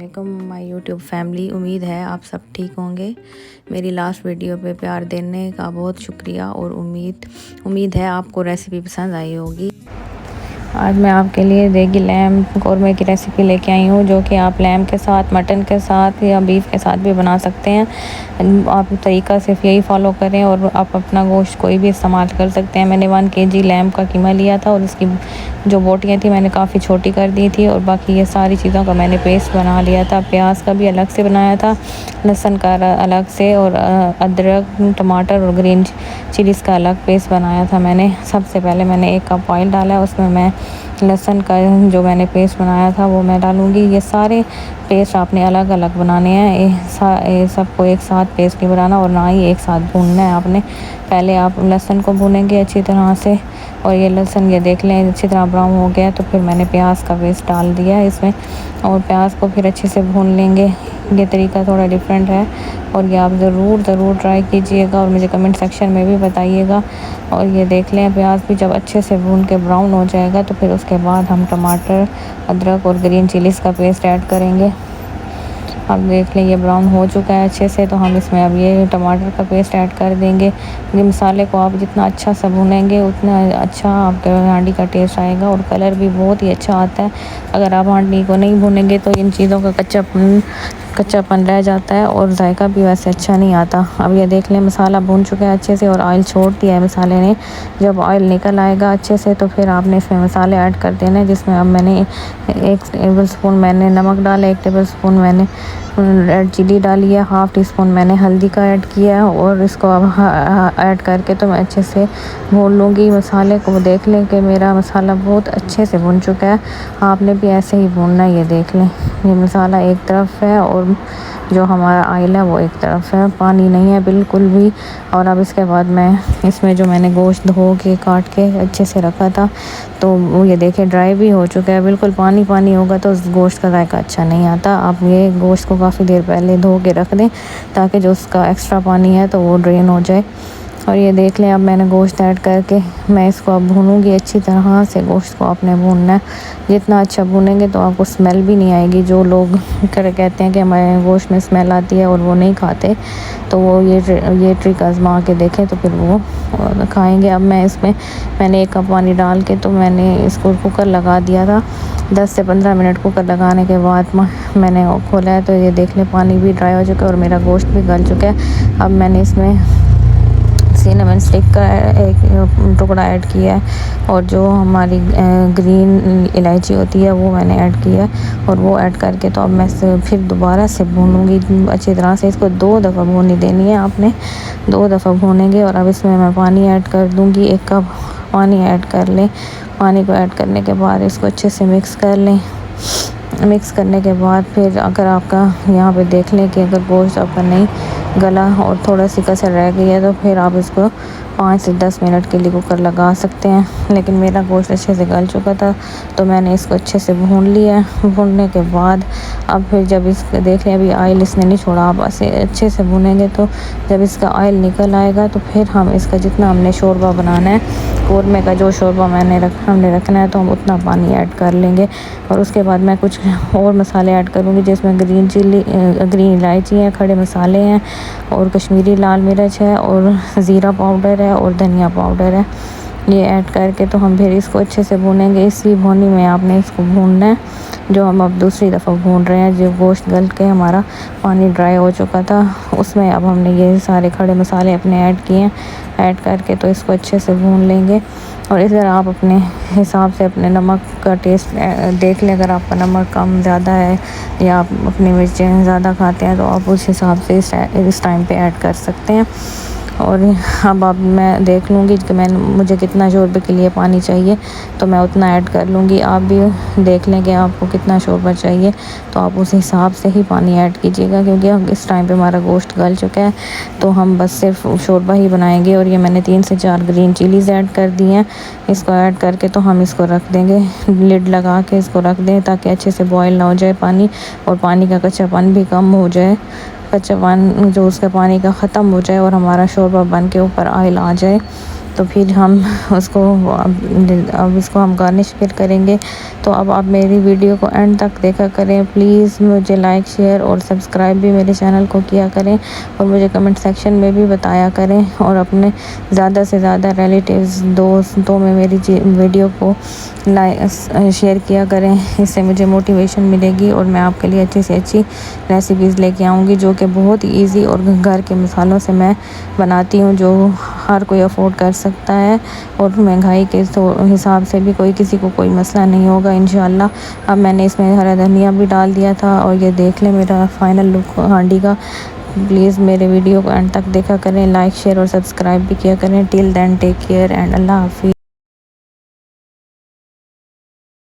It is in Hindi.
वालेकुम माय यूट्यूब फैमिली। उम्मीद है आप सब ठीक होंगे। मेरी लास्ट वीडियो पे प्यार देने का बहुत शुक्रिया और उम्मीद है आपको रेसिपी पसंद आई होगी। आज मैं आपके लिए देगी लैम कौरमे की रेसिपी लेके आई हूँ, जो कि आप लैम के साथ, मटन के साथ या बीफ के साथ भी बना सकते हैं। आप तरीका सिर्फ यही फॉलो करें और आप अपना गोश्त कोई भी इस्तेमाल कर सकते हैं। मैंने 1 kg लैम का कीमा लिया था और उसकी जो बोटियाँ थी मैंने काफ़ी छोटी कर दी थी और बाकी ये सारी चीज़ों का मैंने पेस्ट बना लिया था। प्याज का भी अलग से बनाया था, लहसुन का अलग से, और अदरक, टमाटर और ग्रीन चिलीज़ का अलग पेस्ट बनाया था मैंने। सबसे पहले मैंने 1 कप ऑयल डाला है, उसमें मैं लहसुन का जो मैंने पेस्ट बनाया था वो मैं डालूँगी। ये सारे पेस्ट आपने अलग अलग बनाने हैं, सबको एक साथ पेस्ट नहीं बनाना और ना ही एक साथ भूनना है आपने। पहले आप लहसुन को भूनेंगे अच्छी तरह से, और ये लहसुन ये देख लें अच्छी तरह ब्राउन हो गया तो फिर मैंने प्याज का पेस्ट डाल दिया है इसमें, और प्याज को फिर अच्छे से भून लेंगे। ये तरीका थोड़ा डिफरेंट है और ये आप ज़रूर ट्राई कीजिएगा और मुझे कमेंट सेक्शन में भी बताइएगा। और ये देख लें प्याज भी जब अच्छे से भून के ब्राउन हो जाएगा तो फिर उसके बाद हम टमाटर, अदरक और ग्रीन चिलीज़ का पेस्ट ऐड करेंगे। अब देख लें ये ब्राउन हो चुका है अच्छे से, तो हम इसमें अब ये टमाटर का पेस्ट ऐड कर देंगे। ये मसाले को आप जितना अच्छा सा भुनेंगे उतना अच्छा आपके हांडी का टेस्ट आएगा और कलर भी बहुत ही अच्छा आता है। अगर आप हांडी को नहीं भुनेंगे तो इन चीज़ों का कच्चापन रह जाता है और जायका भी वैसे अच्छा नहीं आता। अब ये देख लें मसाला भून चुका है अच्छे से और ऑयल छोड़ दिया है मसाले ने। जब ऑयल निकल आएगा अच्छे से तो फिर आपने इसमें मसाले ऐड कर देने हैं, जिसमें अब मैंने 1 टेबल स्पून मैंने नमक डाला, 1 टेबल स्पून मैंने रेड चिली डाली है, 1/2 टीस्पून मैंने हल्दी का ऐड किया है और इसको अब ऐड करके तो मैं अच्छे से भून लूँगी मसाले को। देख लें कि मेरा मसाला बहुत अच्छे से भुन चुका है, आपने भी ऐसे ही भूनना है। ये देख लें ये मसाला एक तरफ है और जो हमारा ऑयल है वो एक तरफ है, पानी नहीं है बिल्कुल भी। और अब इसके बाद मैं इसमें जो मैंने गोश्त धो के काट के अच्छे से रखा था तो वो ये देखें ड्राई भी हो चुका है। बिल्कुल पानी होगा तो उस गोश्त का जायका अच्छा नहीं आता। आप ये गोश्त को काफ़ी देर पहले धो के रख दें ताकि जो उसका एक्स्ट्रा पानी है तो वो ड्रेन हो जाए। और ये देख लें अब मैंने गोश्त ऐड करके मैं इसको अब भूनूंगी अच्छी तरह से। गोश्त को आपने भूनना है, जितना अच्छा भूनेंगे तो आपको स्मेल भी नहीं आएगी। जो लोग कहते हैं कि हमारे गोश्त में स्मेल आती है और वो नहीं खाते, तो वो ये ट्रिक आजमा के देखें तो फिर वो खाएंगे। अब मैंने 1 कप पानी डाल के तो मैंने इसको कुकर लगा दिया था। 10 से 15 मिनट कुकर लगाने के बाद मैंने खोला है तो ये देख लें पानी भी ड्राई हो चुका है और मेरा गोश्त भी गल चुका है। अब मैंने इसमें सिनेमन स्टिक का एक टुकड़ा ऐड किया है और जो हमारी ग्रीन इलायची होती है वो मैंने ऐड किया है, और वो ऐड करके तो अब मैं फिर दोबारा से भूनूंगी अच्छी तरह से। इसको 2 दफ़ा भूननी देनी है आपने, 2 दफ़ा भूनेंगे। और अब इसमें मैं पानी ऐड कर दूंगी, 1 कप पानी ऐड कर लें। पानी को ऐड करने के बाद इसको अच्छे से मिक्स कर लें। मिक्स करने के बाद फिर अगर आपका यहाँ पे देख लें कि अगर गोश्त आपका नहीं गला और थोड़ा सी कसर रह गई है तो फिर आप इसको 5 से 10 मिनट के लिए कुकर लगा सकते हैं। लेकिन मेरा गोश्त अच्छे से गल चुका था तो मैंने इसको अच्छे से भून लिया है। भूनने के बाद अब फिर जब इसको देख लें अभी ऑयल इसने नहीं छोड़ा, आप ऐसे अच्छे से भूनेंगे तो जब इसका ऑयल निकल आएगा तो फिर हम इसका जितना हमने शोरबा बनाना है, कौरमे का जो शोरबा हमने रखना है तो हम उतना पानी ऐड कर लेंगे। और उसके बाद मैं कुछ और मसाले ऐड करूँगी, जिसमें ग्रीन इलायची है, खड़े मसाले हैं और कश्मीरी लाल मिर्च है और ज़ीरा पाउडर है और धनिया पाउडर है। ये ऐड करके तो हम फिर इसको अच्छे से भूनेंगे। इसी भुनी में आपने इसको भूनना है जो हम अब दूसरी दफ़ा भून रहे हैं। जो गोश्त गल के हमारा पानी ड्राई हो चुका था उसमें अब हमने ये सारे खड़े मसाले अपने ऐड किए हैं। ऐड करके तो इसको अच्छे से भून लेंगे। और इस तरह आप अपने हिसाब से अपने नमक का टेस्ट देख लें। अगर आपका नमक कम ज़्यादा है या आप अपनी मिर्चें ज़्यादा खाते हैं तो आप उस हिसाब से इस टाइम पे ऐड कर सकते हैं। और अब मैं देख लूँगी कि मुझे कितना शोरबे के लिए पानी चाहिए तो मैं उतना ऐड कर लूँगी। आप भी देख लें कि आपको कितना शोरबा चाहिए तो आप उस हिसाब से ही पानी ऐड कीजिएगा, क्योंकि अब इस टाइम पे हमारा गोश्त गल चुका है तो हम बस सिर्फ शोरबा ही बनाएंगे। और ये मैंने 3 से 4 ग्रीन चिलीज़ ऐड कर दी हैं। इसको ऐड करके तो हम इसको रख देंगे, लिड लगा के इसको रख दें ताकि अच्छे से बॉयल ना हो जाए पानी और पानी का कच्चापन भी कम हो जाए। कच्चापन जो उसका पानी का ख़त्म हो जाए और हमारा शोरबा बन के ऊपर ऑयल आ जाए। तो फिर हम उसको अब इसको हम गार्निश फिर करेंगे। तो अब आप मेरी वीडियो को एंड तक देखा करें प्लीज़। मुझे लाइक शेयर और सब्सक्राइब भी मेरे चैनल को किया करें और मुझे कमेंट सेक्शन में भी बताया करें और अपने ज़्यादा से ज़्यादा रिलेटिव्स दोस्तों में मेरी वीडियो को शेयर किया करें। इससे मुझे मोटिवेशन मिलेगी और मैं आपके लिए अच्छी से अच्छी रेसिपीज़ लेके आऊँगी जो कि बहुत ईजी और घर के मसालों से मैं बनाती हूँ, जो हर कोई अफोर्ड कर सकता है और महंगाई के हिसाब से भी किसी को कोई मसला नहीं होगा इंशाल्लाह। अब मैंने इसमें हरा धनिया भी डाल दिया था और ये देख लें मेरा फाइनल लुक हांडी का। प्लीज़ मेरे वीडियो को एंड तक देखा करें, लाइक शेयर और सब्सक्राइब भी किया करें। Till then take care and अल्लाह हाफिज़।